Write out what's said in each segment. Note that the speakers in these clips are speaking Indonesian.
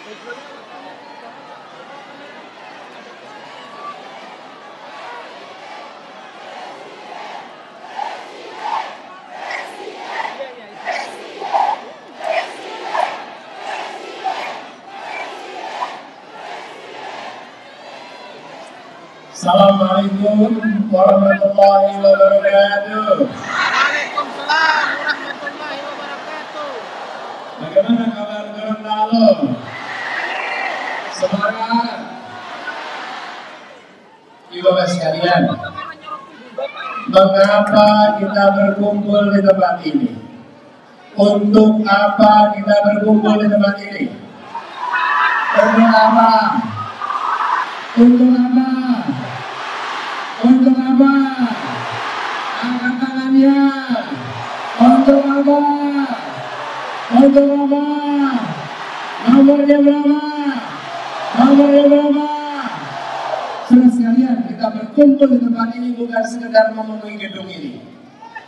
Assalamualaikum warahmatullahi wabarakatuh. Waalaikumsalam warahmatullahi wabarakatuh. Bagaimana kabar Gorontalo? Semangat. Ibu-ibu sekalian, mengapa kita berkumpul di tempat ini? Untuk apa kita berkumpul di tempat ini? Untuk apa? Untuk apa? Untuk apa? Angkat tangannya. Untuk apa? Untuk apa? Nomornya berapa? Nomornya berapa? Saudara sekalian, kita berkumpul di tempat ini bukan sekedar memenuhi gedung ini.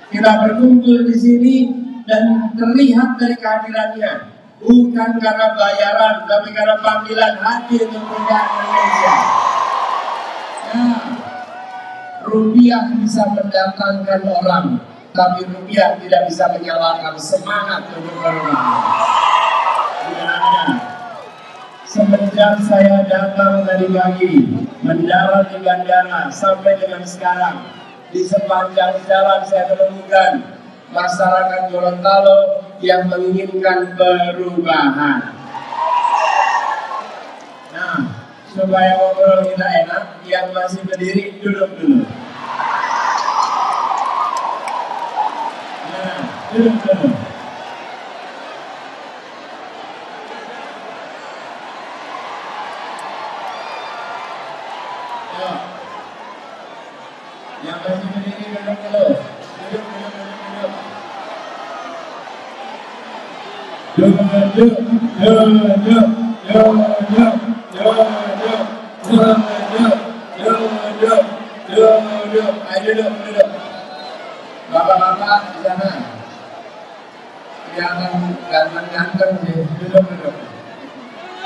Kita berkumpul di sini dan terlihat dari kehadirannya bukan karena bayaran, tapi karena panggilan hati untuk perubahan Indonesia. Nah, rupiah bisa mendatangkan orang, tapi rupiah tidak bisa menyalakan semangat untuk berubah. Semenjak saya datang tadi pagi, mendarat di bandara sampai dengan sekarang, di sepanjang jalan saya menemukan masyarakat Gorontalo yang menginginkan perubahan. Nah, supaya ngobrol kita enak, yang masih berdiri duduk dulu. Nah, duduk dulu. Yo. Yang masih berdiri duduk dulu. Duduk, duduk, duduk, duduk. Bapak-bapak di sana kelihatan ganteng-ganteng sih.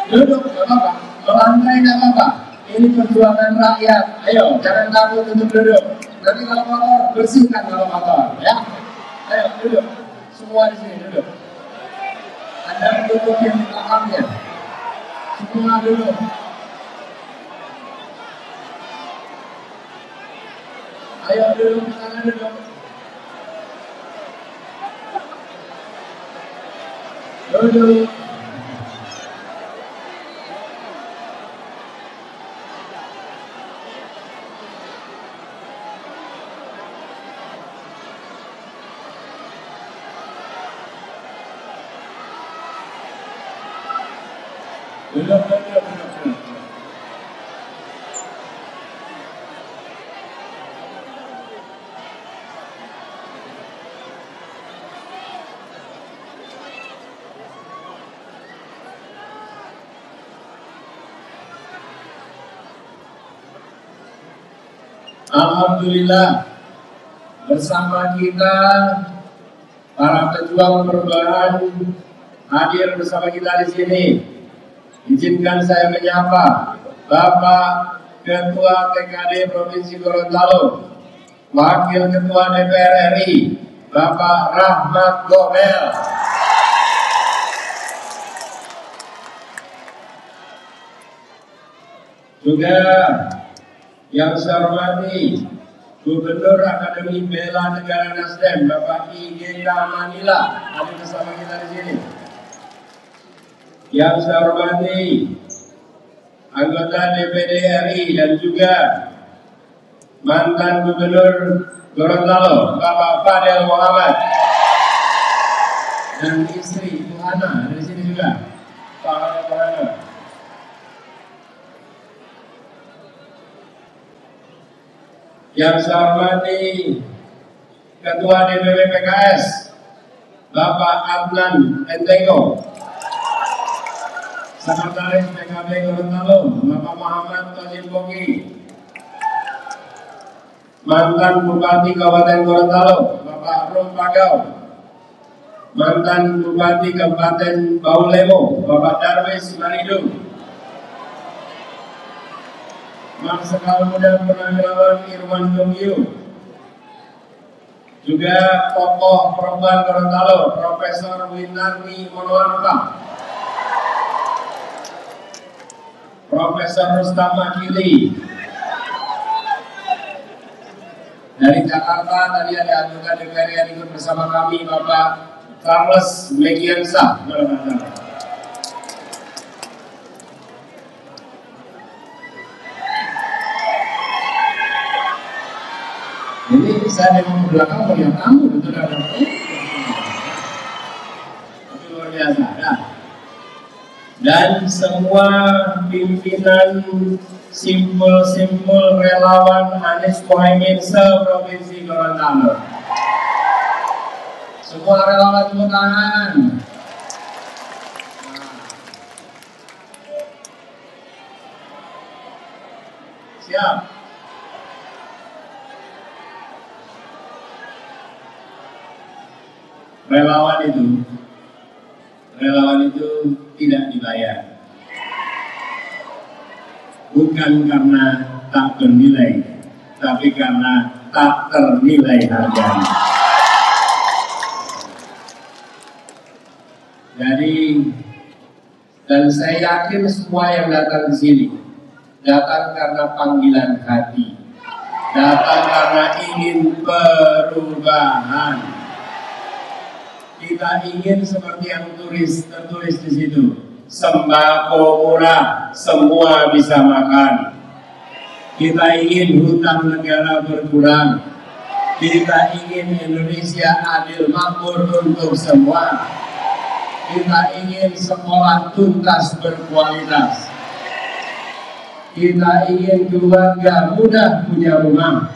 Duduk, gak apa-apa. Melantai gak apa-apa. Ini perjuangan rakyat. Ayo, jangan takut untuk duduk. Nanti kalau kotor, bersihkan kalau kotor, ya. Ayo, duduk. Semua di sini duduk. Ada duduk yang di belakangnya. Semua duduk. Ayo duduk di sana duduk. Duduk. Duduk. Alhamdulillah, bersama kita para pejuang perubahan hadir bersama kita di sini. Izinkan saya menyapa Bapak Ketua TKD Provinsi Gorontalo, Wakil Ketua DPR RI, Bapak Rahmat Gobel. Juga yang saya hormati Gubernur Akademi Bela Negara Nasdem, Bapak I.G. Manila, ada bersama kita di sini. Yang saya hormati anggota DPD RI dan juga mantan Gubernur Gorontalo, Bapak Fadel Muhammad, dan istri Ibu Hana dari sini juga, Pak Hana. Yang saya hormati Ketua DPP PKS, Bapak Adnan Entego, Sekretaris PKB Gorontalo, Bapak Muhammad Tajib Bogi, mantan Bupati Kabupaten Gorontalo, Bapak Rum Pagau, mantan Bupati Kabupaten Baulemo, Bapak Darwis Marido, Marsikal Muda Purnawirawan Irwan Gomio, juga tokoh perempuan Gorontalo, Profesor Winarni Monoarfa, Profesor Rustam Akili. Dari Jakarta tadi ada anggota DPR yang ikut bersama kami, Bapak Charles Megiansa. Jadi saya di belakang melihat kamu, betul ada. Tapi luar biasa, ya. Dan semua pimpinan simpul-simpul relawan Anies Mohaimin se-Provinsi Gorontalo. Semua relawan tepuk tangan. Siap. Relawan itu tidak dibayar. Bukan karena tak bernilai, tapi karena tak ternilai harganya. Jadi, dan saya yakin semua yang datang di sini datang karena panggilan hati, datang karena ingin perubahan. Kita ingin seperti yang tertulis di situ, sembako murah, semua bisa makan. Kita ingin hutang negara berkurang. Kita ingin Indonesia adil makmur untuk semua. Kita ingin sekolah tuntas berkualitas. Kita ingin keluarga mudah punya rumah.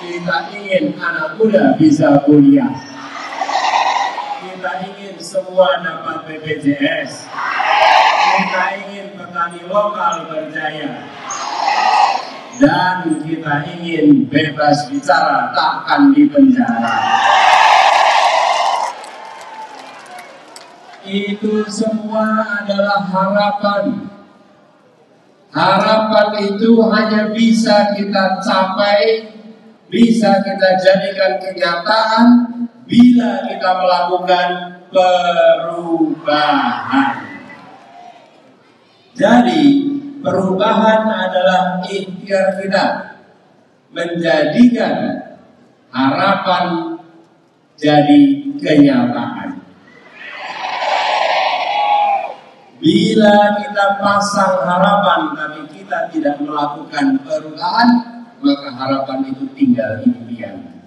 Kita ingin anak muda bisa kuliah. Kita ingin semua dapat BPJS. Kita ingin petani lokal berjaya. Dan kita ingin bebas bicara, takkan dipenjara. Itu semua adalah harapan. Harapan itu hanya bisa kita capai, bisa kita jadikan kenyataan bila kita melakukan perubahan. Jadi perubahan adalah ikhtiar kita menjadikan harapan jadi kenyataan. Bila kita pasang harapan tapi kita tidak melakukan perubahan, maka harapan itu tinggal impian.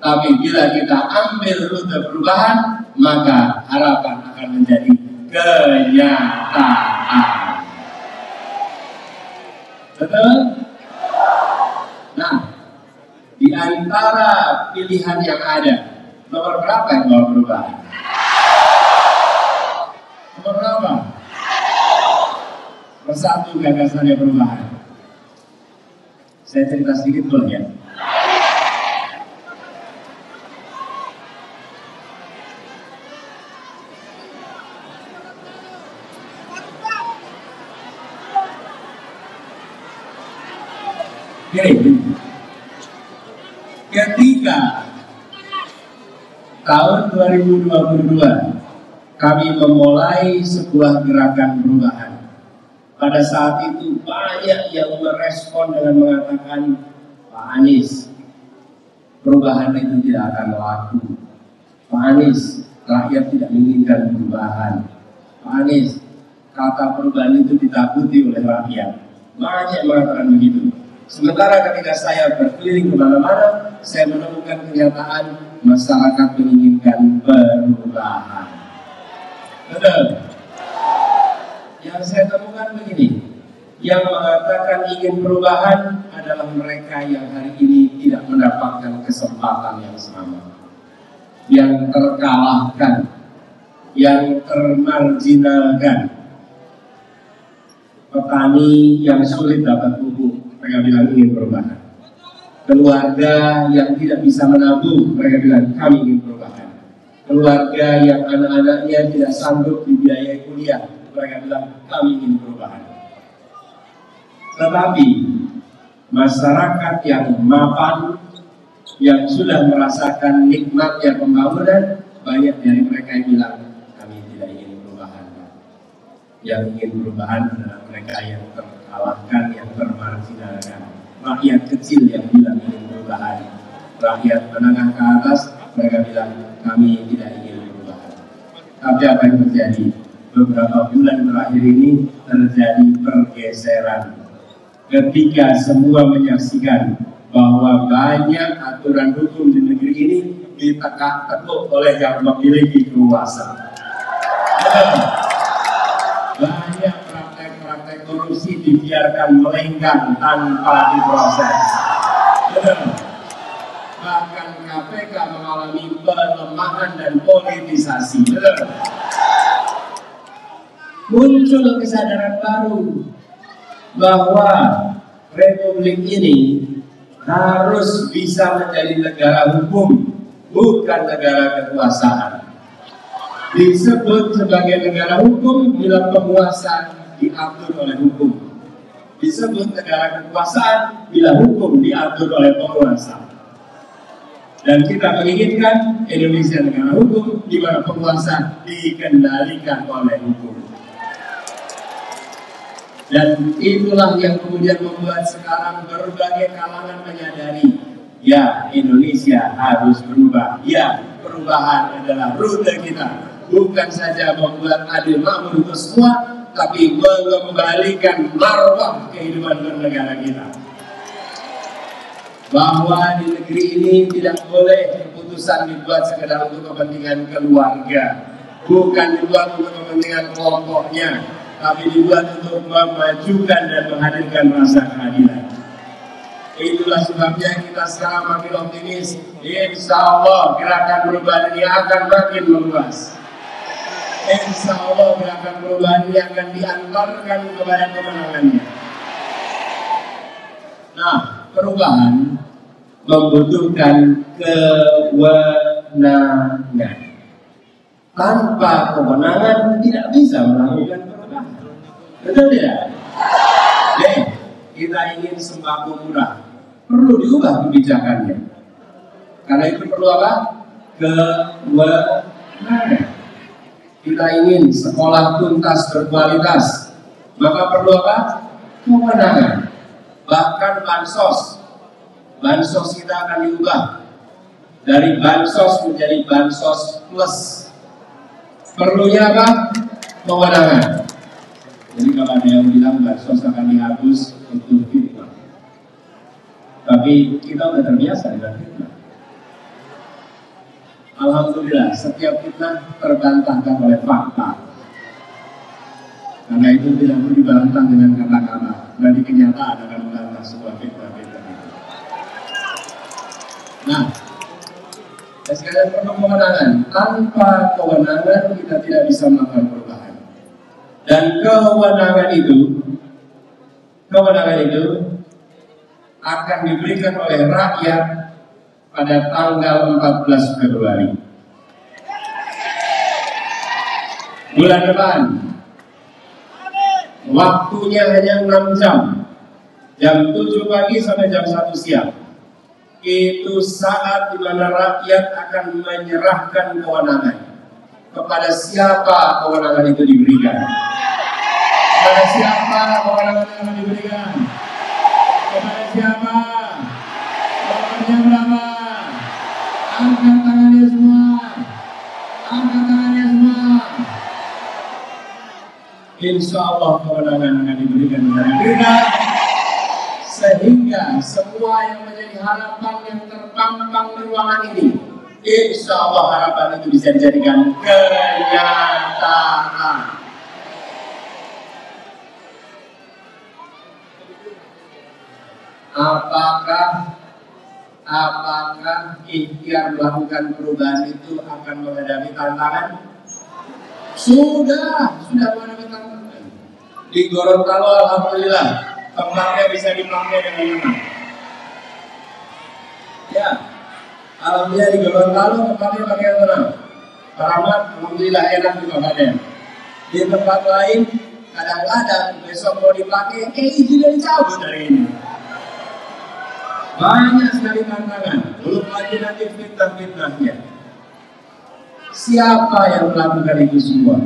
Tapi bila kita ambil rute perubahan, maka harapan akan menjadi kenyataan. Betul? Nah, di antara pilihan yang ada, nomor berapa yang mau berubah? Nomor berapa? Persatu gagasannya perubahan. Saya cerita sedikit boleh ya? Ketika tahun 2022 kami memulai sebuah gerakan perubahan. Pada saat itu banyak yang merespon dengan mengatakan, Pak Anies, perubahan itu tidak akan laku. Pak Anies, rakyat tidak menginginkan perubahan. Pak Anies, kata perubahan itu ditakuti oleh rakyat. Banyak yang mengatakan begitu. Sementara ketika saya berkeliling kemana-mana, saya menemukan kenyataan masyarakat menginginkan perubahan. Betul. Yang saya temukan begini, yang mengatakan ingin perubahan adalah mereka yang hari ini tidak mendapatkan kesempatan yang sama, yang terkalahkan, yang termarginalkan. Petani yang sulit dapat pupuk, mereka bilang ingin perubahan. Keluarga yang tidak bisa menabung, mereka bilang kami ingin perubahan. keluarga yang anak-anaknya tidak sanggup dibiayai kuliah, mereka bilang kami ingin perubahan. Tetapi masyarakat yang mapan, yang sudah merasakan nikmatnya pembangunan, banyak dari mereka yang bilang kami tidak ingin perubahan. Yang ingin perubahan adalah mereka yang terkalahkan, yang termarginalkan. Rakyat kecil yang bilang ingin perubahan. Rakyat menengah ke atas, mereka bilang kami tidak ingin perubahan. Tapi apa yang terjadi? Beberapa bulan terakhir ini terjadi pergeseran. Ketika semua menyaksikan bahwa banyak aturan hukum di negeri ini ditekuk oleh yang memiliki kekuasaan. Banyak praktek-praktek korupsi dibiarkan melenggang tanpa diproses. Bahkan KPK mengalami pelemahan dan politisasi. Muncul kesadaran baru bahwa Republik ini harus bisa menjadi negara hukum, bukan negara kekuasaan. Disebut sebagai negara hukum bila penguasa diatur oleh hukum. Disebut negara kekuasaan bila hukum diatur oleh penguasa. Dan kita menginginkan Indonesia negara hukum di mana penguasa dikendalikan oleh hukum. Dan itulah yang kemudian membuat sekarang berbagai kalangan menyadari, ya Indonesia harus berubah. Ya, perubahan adalah rute kita. Bukan saja membuat adil makmur untuk semua, tapi mengembalikan marwah kehidupan bernegara kita. Bahwa di negeri ini tidak boleh keputusan dibuat sekedar untuk kepentingan keluarga, bukan dibuat untuk kepentingan kelompoknya, tapi dibuat untuk memajukan dan menghadirkan rasa keadilan. Itulah sebabnya kita sekarang makin optimis. Insya Allah gerakan perubahan ini akan makin meluas. Insya Allah gerakan perubahan ini akan diantarkan kepada kemenangannya. Nah, perubahan membutuhkan kewenangan. Tanpa kewenangan tidak bisa melakukan perubahan. Betul tidak? Kita ingin sembako murah, perlu diubah kebijakannya. Karena itu perlu apa? Kewenangan. Kita ingin sekolah tuntas berkualitas, maka perlu apa? Kewenangan. Bahkan bansos kita akan diubah dari bansos menjadi bansos plus. Perlunya apa? Kewenangan. Jadi kalau ada yang bilang bansos akan dihapus, itu fitnah. Tapi kita sudah terbiasa dengan fitnah. Alhamdulillah, setiap fitnah terbantahkan oleh fakta. Karena itu tidak perlu dibantah dengan kata-kata. Dan di kenyataan akan membantah sebuah fitnah-fitnah itu. Nah, sekalian perlu kewenangan. Tanpa kewenangan kita tidak bisa melakukan perubahan. Dan kewenangan itu akan diberikan oleh rakyat pada tanggal 14 Februari. Bulan depan. Waktunya hanya 6 jam. Jam 7 pagi sampai jam 1 siang. Itu saat di mana rakyat akan menyerahkan kewenangan. Kepada siapa kewenangan itu diberikan? Kepada siapa kewenangan itu akan diberikan? Kepada siapa? Nomornya berapa? Angkat tangannya semua. Angkat tangannya semua. Insya Allah kewenangan akan diberikan kepada kita. Sehingga semua yang menjadi harapan yang terpampang di ruangan ini, insya Allah harapan itu bisa dijadikan kenyataan. Apakah ikhtiar melakukan perubahan itu akan menghadapi tantangan? Sudah menghadapi tantangan. Di Gorontalo alhamdulillah tempatnya bisa dipakai dengan benar. Ya, alhamdulillah di Gorontalo tempatnya pakai benar. Keramat, alhamdulillah enak di tempatnya. Di tempat lain, kadang-kadang besok mau dipakai, izinnya dicabut dari ini. Banyak sekali tantangan, belum lagi nanti fitnah-fitnahnya. Siapa yang melakukan itu semua?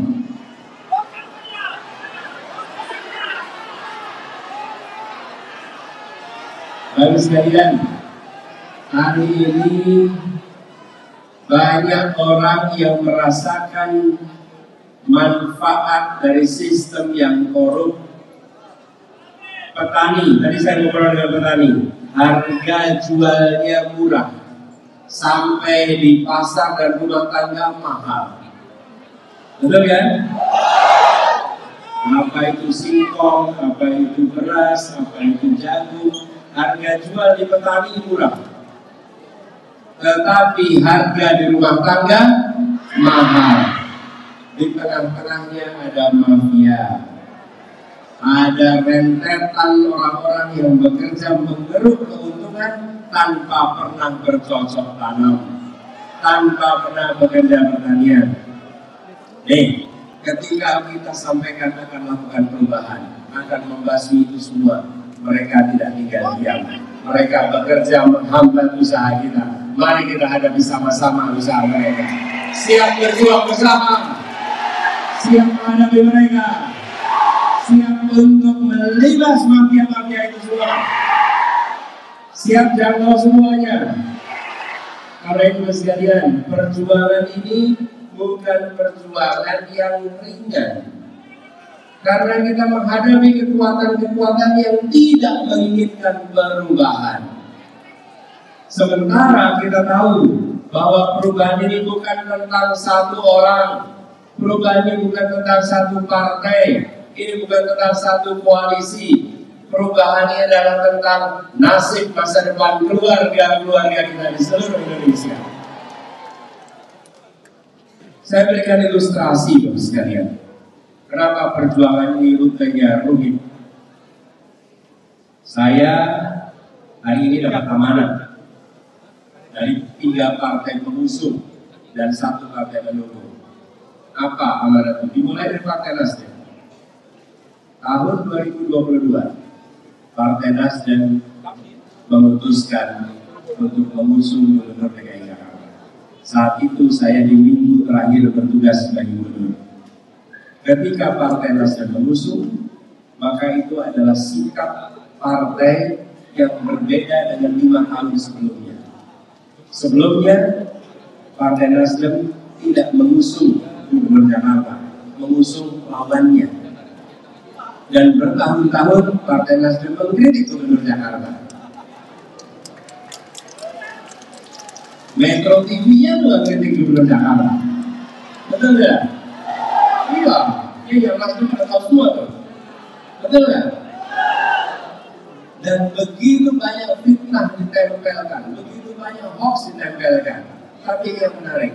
Bapak sekalian, hari ini banyak orang yang merasakan manfaat dari sistem yang korup. Petani, tadi saya ngobrol dengan petani, harga jualnya murah, sampai di pasar dan rumah tangga mahal. Betul kan? Apa itu singkong, apa itu beras, apa itu jagung, harga jual di petani murah. Tetapi harga di rumah tangga mahal. Di tengah-tengahnya ada mafia, ada rentetan orang-orang yang bekerja menggeruk keuntungan tanpa pernah bercocok tanam, tanpa pernah bekerja pertanian. Ketika kita sampaikan akan melakukan perubahan, akan membasmi itu semua, mereka tidak tinggal diam. Mereka bekerja menghambat usaha kita. Mari kita hadapi sama-sama usaha mereka. Siap berjuang bersama, siap menghadapi mereka, siap untuk melibas mafia-mafia itu semua, siap jangkau semuanya. Karena itu sekalian, perjuangan ini bukan perjuangan yang ringan. Karena kita menghadapi kekuatan-kekuatan yang tidak menginginkan perubahan. Sementara kita tahu bahwa perubahan ini bukan tentang satu orang, perubahan ini bukan tentang satu partai, ini bukan tentang satu koalisi. Perubahan ini adalah tentang nasib masa depan keluarga-keluarga kita di seluruh Indonesia. Saya berikan ilustrasi Bapak sekalian. Kenapa perjuangan ini rutenya rumit? Saya hari ini dapat amanat dari 3 partai pengusung dan 1 partai pendukung. Apa amanat itu? Dimulai dari Partai Nasdem. Tahun 2022, Partai Nasdem memutuskan untuk mengusung Gubernur DKI Jakarta. Saat itu saya di minggu terakhir bertugas sebagai gubernur. Ketika Partai Nasdem mengusung, maka itu adalah sikap partai yang berbeda dengan 5 tahun sebelumnya. Sebelumnya, Partai Nasdem tidak mengusung Gubernur Jakarta, mengusung lawannya. Dan bertahun-tahun Partai Nasdem mengkritik Gubernur Jakarta. Metro TV-nya juga mengkritik Gubernur Jakarta. Betul nggak? Iya, Nasdem pada tahu semua tuh. Betul nggak? Dan begitu banyak fitnah ditempelkan, begitu banyak hoax ditempelkan. Tapi yang menarik,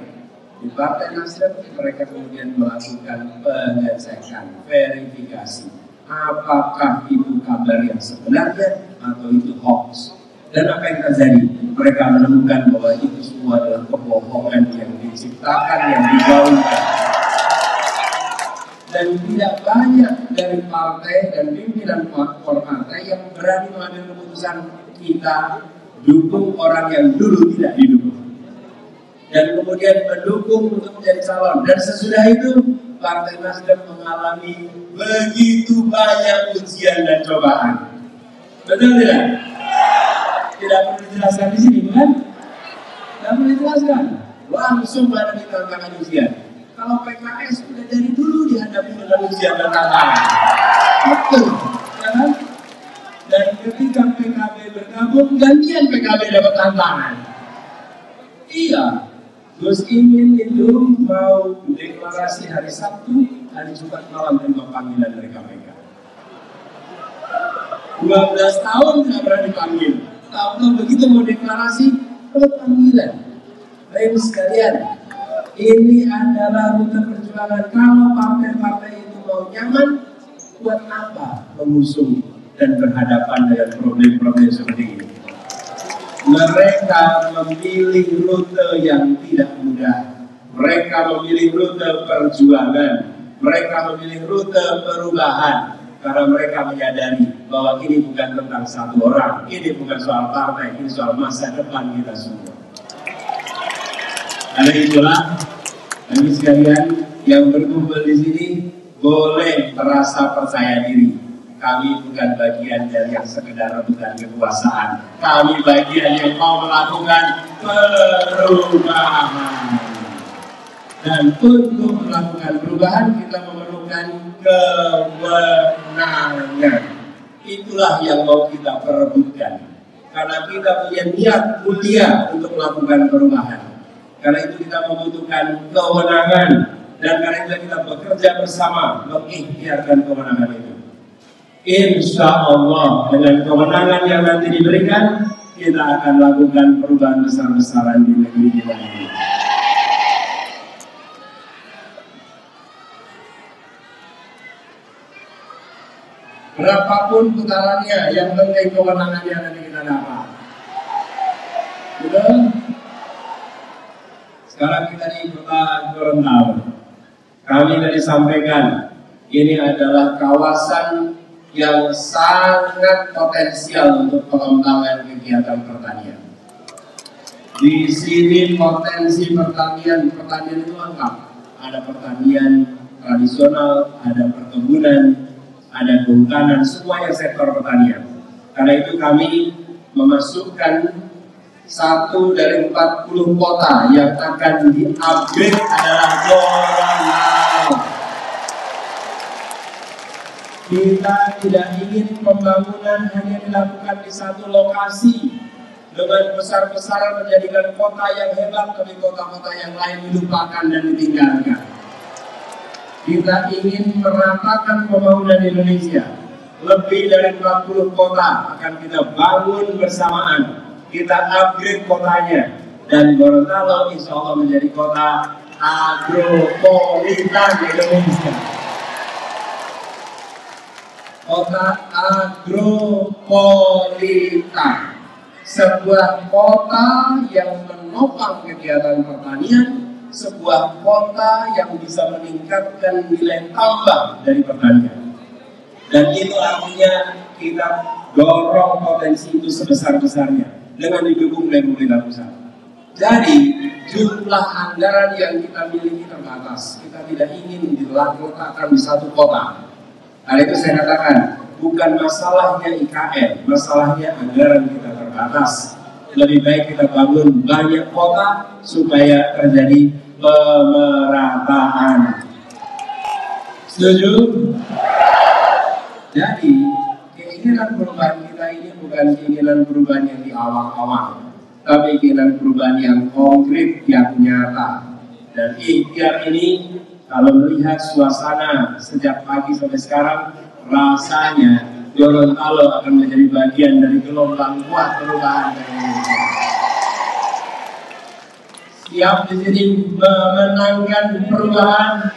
di Partai Nasdem mereka kemudian melakukan pengecekan, verifikasi. Apakah itu kabar yang sebenarnya atau itu hoax? Dan apa yang terjadi? Mereka menemukan bahwa itu semua adalah kebohongan yang diciptakan, yang digaungkan. Dan tidak banyak dari partai dan pimpinan partai yang berani mengambil keputusan kita dukung orang yang dulu tidak didukung. Dan kemudian mendukung untuk menjadi calon. Dan sesudah itu Partai Nasdem mengalami begitu banyak ujian dan cobaan. Betul tidak? Tidak perlu dijelaskan di sini, bukan? Tidak perlu dijelaskan. Langsung menghadapi tantangan ujian. Kalau PKS sudah dari dulu dihadapi dengan ujian dan tantangan. Betul, kan? Dan ketika PKB bergabung, gantian PKB dapat tantangan. Iya, Gus Imin itu mau deklarasi hari Sabtu, hari Jumat malam terima panggilan dari KPK. 12 tahun tidak pernah dipanggil. Tahu-tahu begitu mau deklarasi, dapat panggilan. Baik sekalian, ini adalah rute perjuangan. Kalau partai-partai itu mau nyaman, buat apa mengusung dan berhadapan dengan problem-problem seperti ini? Mereka memilih rute yang tidak mudah. Mereka memilih rute perjuangan, mereka memilih rute perubahan, karena mereka menyadari bahwa ini bukan tentang satu orang, ini bukan soal partai, ini soal masa depan kita semua. Karena itulah, kami sekalian yang berkumpul di sini boleh merasa percaya diri. Kami bukan bagian dari yang sekedar rebutan kekuasaan. Kami bagian yang mau melakukan perubahan. Dan untuk melakukan perubahan kita memerlukan kemenangan. Itulah yang mau kita perebutkan. Karena kita punya niat mulia untuk melakukan perubahan. Karena itu kita membutuhkan kewenangan. Dan karena itu kita bekerja bersama mengikhtiarkan kemenangan itu. Insya Allah dengan kemenangan yang nanti diberikan, kita akan lakukan perubahan besar-besaran di negeri kita ini. Berapapun putarannya, yang penting kemenangannya nanti kita dapat. Betul? Sekarang kita di kota Gorontalo. Kami tadi sampaikan, ini adalah kawasan yang sangat potensial untuk pengembangan kegiatan pertanian. Di sini potensi pertanian itu lengkap. Ada pertanian tradisional, ada perkebunan, ada kehutanan, semuanya sektor pertanian. Karena itu kami memasukkan 1 dari 40 kota yang akan di-upgrade adalah Gorontalo. Kita tidak ingin pembangunan hanya dilakukan di satu lokasi dengan besar-besaran menjadikan kota yang hebat, tapi kota-kota yang lain dilupakan dan ditinggalkan. Kita ingin meratakan pembangunan Indonesia. Lebih dari 40 kota akan kita bangun bersamaan. Kita upgrade kotanya. Dan Gorontalo insya Allah menjadi kota agropolitan Indonesia. Kota agropolitan, sebuah kota yang menopang kegiatan pertanian, sebuah kota yang bisa meningkatkan nilai tambah dari pertanian. Dan itu artinya kita dorong potensi itu sebesar-besarnya dengan didukung oleh pemerintah pusat. Jadi jumlah anggaran yang kita miliki terbatas. Kita tidak ingin diletakkan di satu kota. Karena itu saya katakan, bukan masalahnya IKN, masalahnya anggaran kita terbatas. Lebih baik kita bangun banyak kota supaya terjadi pemerataan. Setuju? Jadi, keinginan perubahan kita ini bukan keinginan perubahan yang di awang-awang, tapi keinginan perubahan yang konkret, yang nyata. Dan ikhtiar ini, kalau melihat suasana sejak pagi sampai sekarang, rasanya Gorontalo akan menjadi bagian dari gelombang kuat perubahan dari Indonesia. Siap di sini memenangkan perubahan.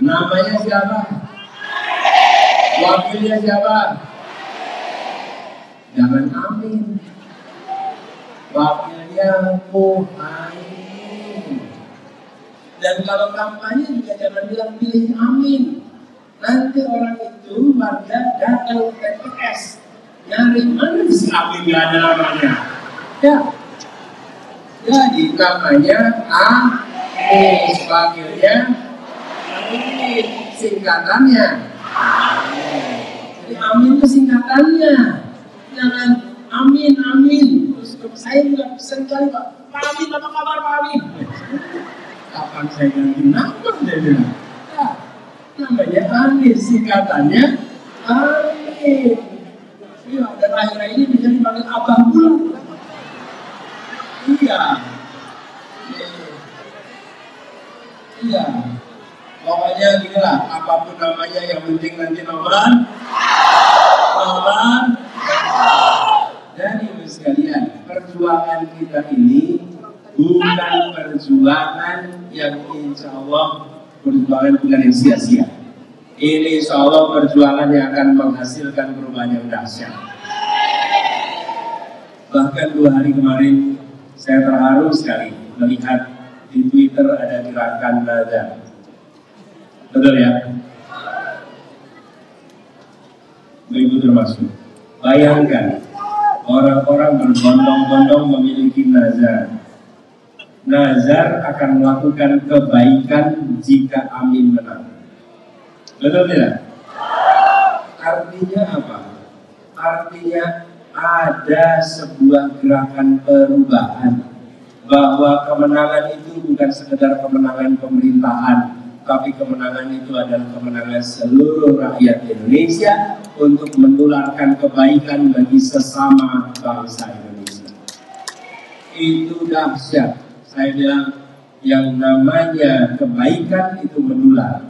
Namanya siapa? Wakilnya siapa? Jangan amin. Wakilnya Muhaimin. Dan kalau kampanye juga jangan bilang pilih amin. Nanti orang itu warga datang ke TPS nyari mana si amin, gak ada namanya. Ya. Jadi namanya Amin, wakilnya Amin, singkatannya Amin. Jadi amin itu singkatannya. Jangan amin. Terus saya juga pesan kali Pak Amin, apa kabar Pak Amin? Kapan saya ganti nama dia bilang? Ya, namanya Amin, singkatannya Amin. Iya, dan akhirnya ini bisa dipanggil Abang pula. Iya. Pokoknya gini lah, apapun namanya yang penting nanti nomor. Jadi ibu sekalian, perjuangan kita ini bukan perjuangan yang insya Allah perjuangan bukan yang sia-sia. Ini insya Allah perjuangan yang akan menghasilkan perubahan yang dahsyat. Bahkan 2 hari kemarin saya terharu sekali melihat di Twitter ada gerakan nazar. Betul ya? Ibu termasuk. Bayangkan orang-orang berbondong-bondong memiliki nazar. Nazar akan melakukan kebaikan jika Amin menang. Betul tidak? Artinya apa? Artinya ada sebuah gerakan perubahan, bahwa kemenangan itu bukan sekedar kemenangan pemerintahan, tapi kemenangan itu adalah kemenangan seluruh rakyat Indonesia untuk menularkan kebaikan bagi sesama bangsa Indonesia. Itu dahsyat. Saya bilang yang namanya kebaikan itu menular,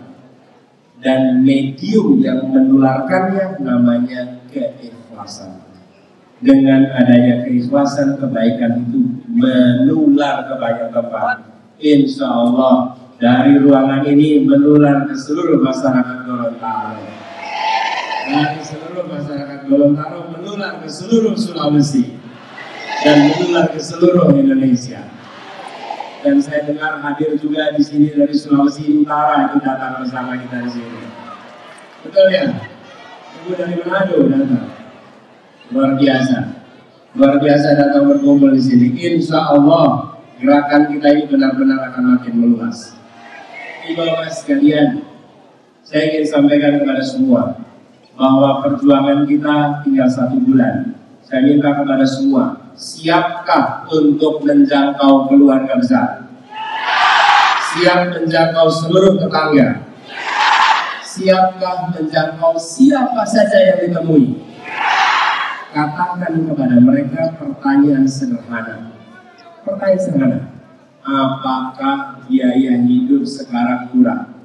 dan medium yang menularkannya namanya keikhlasan. Dengan adanya keikhlasan, kebaikan itu menular ke banyak tempat. Insya Allah dari ruangan ini menular ke seluruh masyarakat Gorontalo. Dari seluruh masyarakat Gorontalo menular ke seluruh Sulawesi dan menular ke seluruh Indonesia. Dan saya dengar hadir juga di sini dari Sulawesi Utara itu datang bersama kita di sini. Betul ya? Ibu dari Manado datang. Luar biasa datang berkumpul di sini. Insya Allah gerakan kita ini benar-benar akan makin meluas. Ibu-ibu sekalian, saya ingin sampaikan kepada semua bahwa perjuangan kita tinggal 1 bulan. Saya minta kepada semua, siapkah untuk menjangkau keluarga besar? Siap menjangkau seluruh tetangga? Siapkah menjangkau siapa saja yang ditemui? Katakan kepada mereka pertanyaan sederhana. Pertanyaan sederhana. Apakah biaya hidup sekarang murah?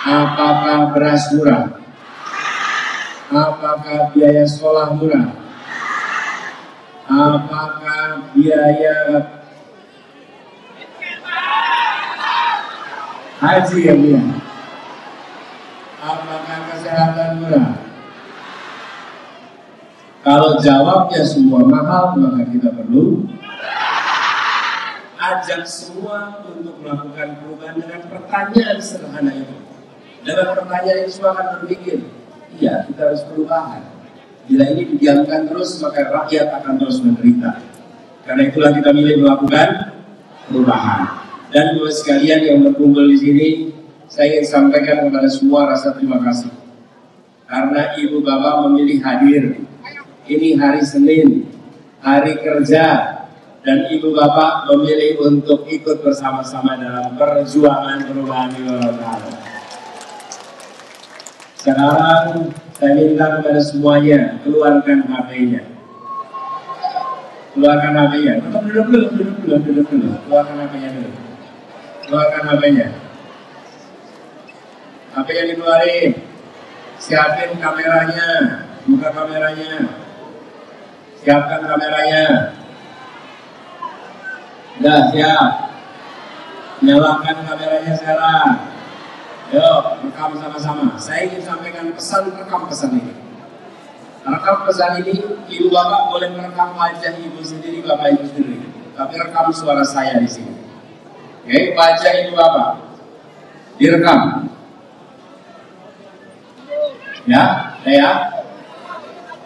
Apakah beras murah? Apakah biaya sekolah murah? Apakah biaya haji yang murah? Apakah kesehatan murah? Kalau jawabnya semua mahal, maka kita perlu ajak semua untuk melakukan perubahan dengan pertanyaan sederhana itu. Dengan pertanyaan itu semua akan berpikir, iya kita harus perubahan. Bila ini didiamkan terus, maka rakyat akan terus menderita. Karena itulah kita milih melakukan perubahan. Dan buat sekalian yang berkumpul di sini, saya ingin sampaikan kepada semua rasa terima kasih. Karena ibu bapak memilih hadir. Ini hari Senin, hari kerja, dan ibu bapak memilih untuk ikut bersama-sama dalam perjuangan perubahan di Gorontalo. Sekarang saya minta kepada semuanya, keluarkan HP-nya. Keluarkan HP-nya. Duduk dulu. Keluarkan HP-nya dulu. Keluarkan HP-nya. HP-nya dikeluarin. Siapin kameranya. Buka kameranya. Siapkan kameranya. Udah siap. Nyalakan kameranya sekarang. Yuk, rekam sama-sama. Saya ingin sampaikan pesan, rekam pesan ini. Rekam pesan ini, ibu bapak boleh merekam wajah ibu sendiri, bapak ibu sendiri. Tapi rekam suara saya di sini. Oke, wajah ibu bapak. Direkam. Ya.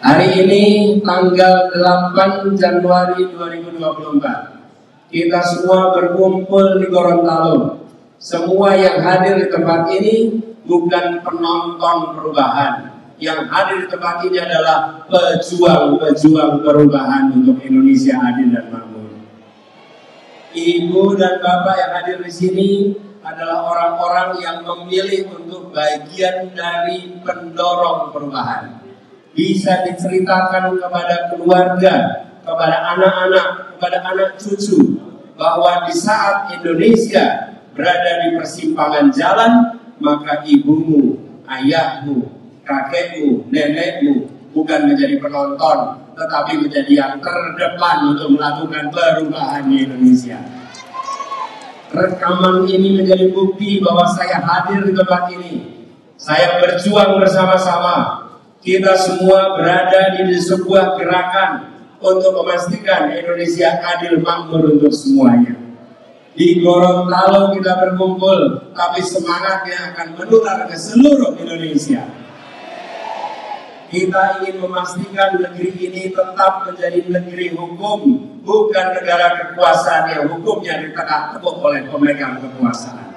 Hari ini tanggal 8 Januari 2024. Kita semua berkumpul di Gorontalo. Semua yang hadir di tempat ini bukan penonton perubahan. Yang hadir di tempat ini adalah pejuang-pejuang perubahan untuk Indonesia adil dan makmur. Ibu dan bapak yang hadir di sini adalah orang-orang yang memilih untuk bagian dari pendorong perubahan. Bisa diceritakan kepada keluarga, kepada anak-anak, kepada anak cucu, bahwa di saat Indonesia berada di persimpangan jalan, maka ibumu, ayahmu, kakekmu, nenekmu bukan menjadi penonton, tetapi menjadi yang terdepan untuk melakukan perubahan di Indonesia. Rekaman ini menjadi bukti bahwa saya hadir di tempat ini. Saya berjuang bersama-sama. Kita semua berada di sebuah gerakan untuk memastikan Indonesia adil makmur untuk semuanya. Di Gorontalo kita berkumpul, tapi semangatnya akan menular ke seluruh Indonesia. Kita ingin memastikan negeri ini tetap menjadi negeri hukum, bukan negara kekuasaan yang hukumnya ditegak-teguk oleh pemegang kekuasaan.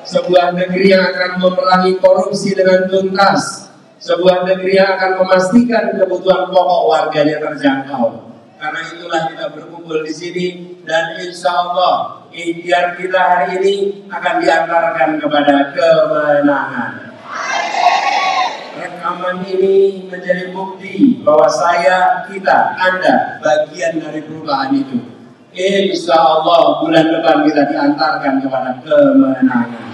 Sebuah negeri yang akan memerangi korupsi dengan tuntas, sebuah negeri yang akan memastikan kebutuhan pokok warganya terjangkau. Karena itulah kita berkumpul di sini, dan insya Allah ikhtiar kita hari ini akan diantarkan kepada kemenangan. Rekaman ini menjadi bukti bahwa saya, kita, Anda bagian dari perubahan itu. Insya Allah bulan depan kita diantarkan kepada kemenangan.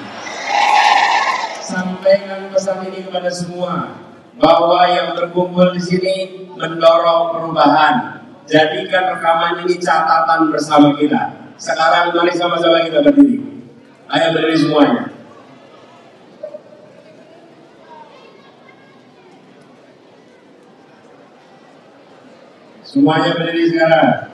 Sampaikan pesan ini kepada semua, bahwa yang berkumpul di sini mendorong perubahan. Jadikan rekaman ini catatan bersama kita. Sekarang mari sama-sama kita berdiri. Ayo berdiri semuanya. Semuanya berdiri sekarang.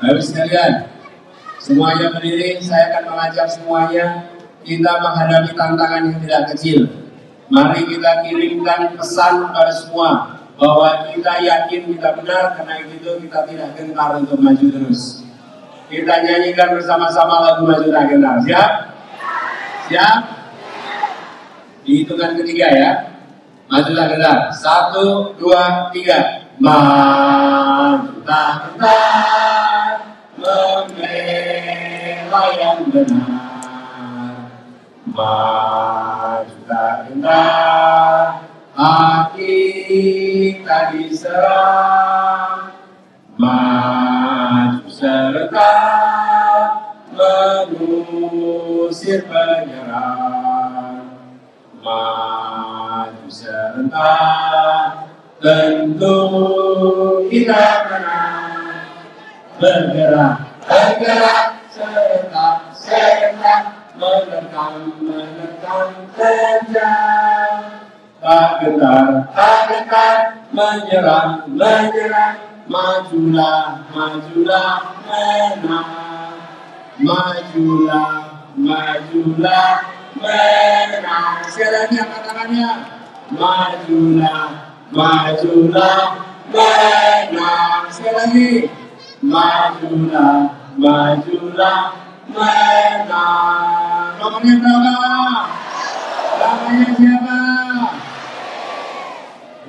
Ayo sekalian, semuanya berdiri. Saya akan mengajak semuanya kita menghadapi tantangan yang tidak kecil. Mari kita kirimkan pesan kepada semua bahwa kita yakin kita benar, karena itu kita tidak gentar untuk maju terus. Kita nyanyikan bersama-sama lagu Maju Tak Gentar. Siap? Siap? Dihitungan ketiga ya. Maju tak gentar. 1, 2, 3. Maju tak gentar, membela yang benar. Maju tak gentar, hati tak diserang. Maju serta mengusir penyerang. Maju serta tentu kita menang. Bergerak, bergerak serta menerkam kencang. Tak gentar, menyerang. Majulah, menang. Majulah, menang. Sekali lagi angkat tangannya. Majulah, menang. Sekali lagi. Majulah, menang. Nomornya berapa? Namanya siapa?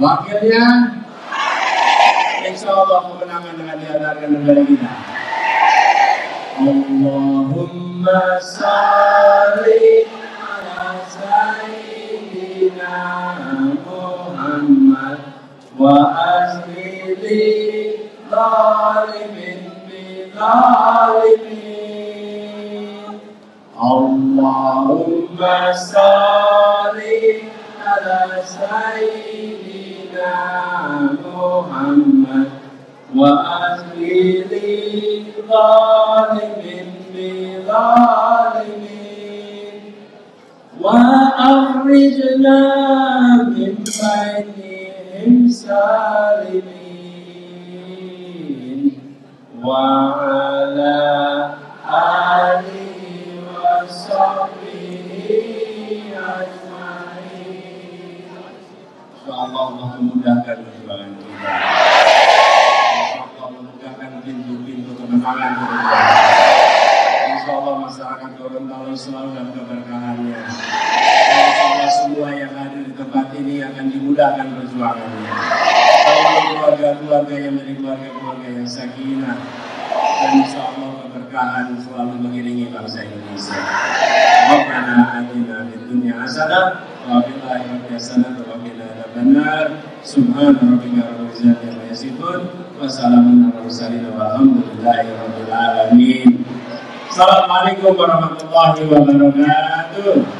Wakilnya? Insya Allah kemenangan dengan diantarkan negara kita. Allahumma salli ala sayyidina Muhammad wa asli zalimin bi zalimin. Allahumma salli ala sayyidina Muhammad wa asli zalimin bi zalimin. Wa akhrijna min bainihim salimin. Wa ala alihi wa sahbihi ajma'in. Insyaallah Allah memudahkan perjuangan kita. Insyaallah memudahkan pintu-pintu kemenangan kita. Insyaallah masyarakat Gorontalo selalu dalam keberkahannya. Insyaallah semua yang hadir di tempat ini akan dimudahkan perjuangannya. Keluarga-keluarga yang menjadi keluarga-keluarga yang sakinah, dan insyaallah keberkahan selalu mengiringi bangsa Indonesia. Rabbana atina fid dunya hasanah wa fil akhirati hasanah wa qina adzabannar. Subhana rabbika rabbil izzati amma yasifun wa salamun alal mursalin walhamdulillahi rabbil alamin. Assalamualaikum warahmatullahi wabarakatuh.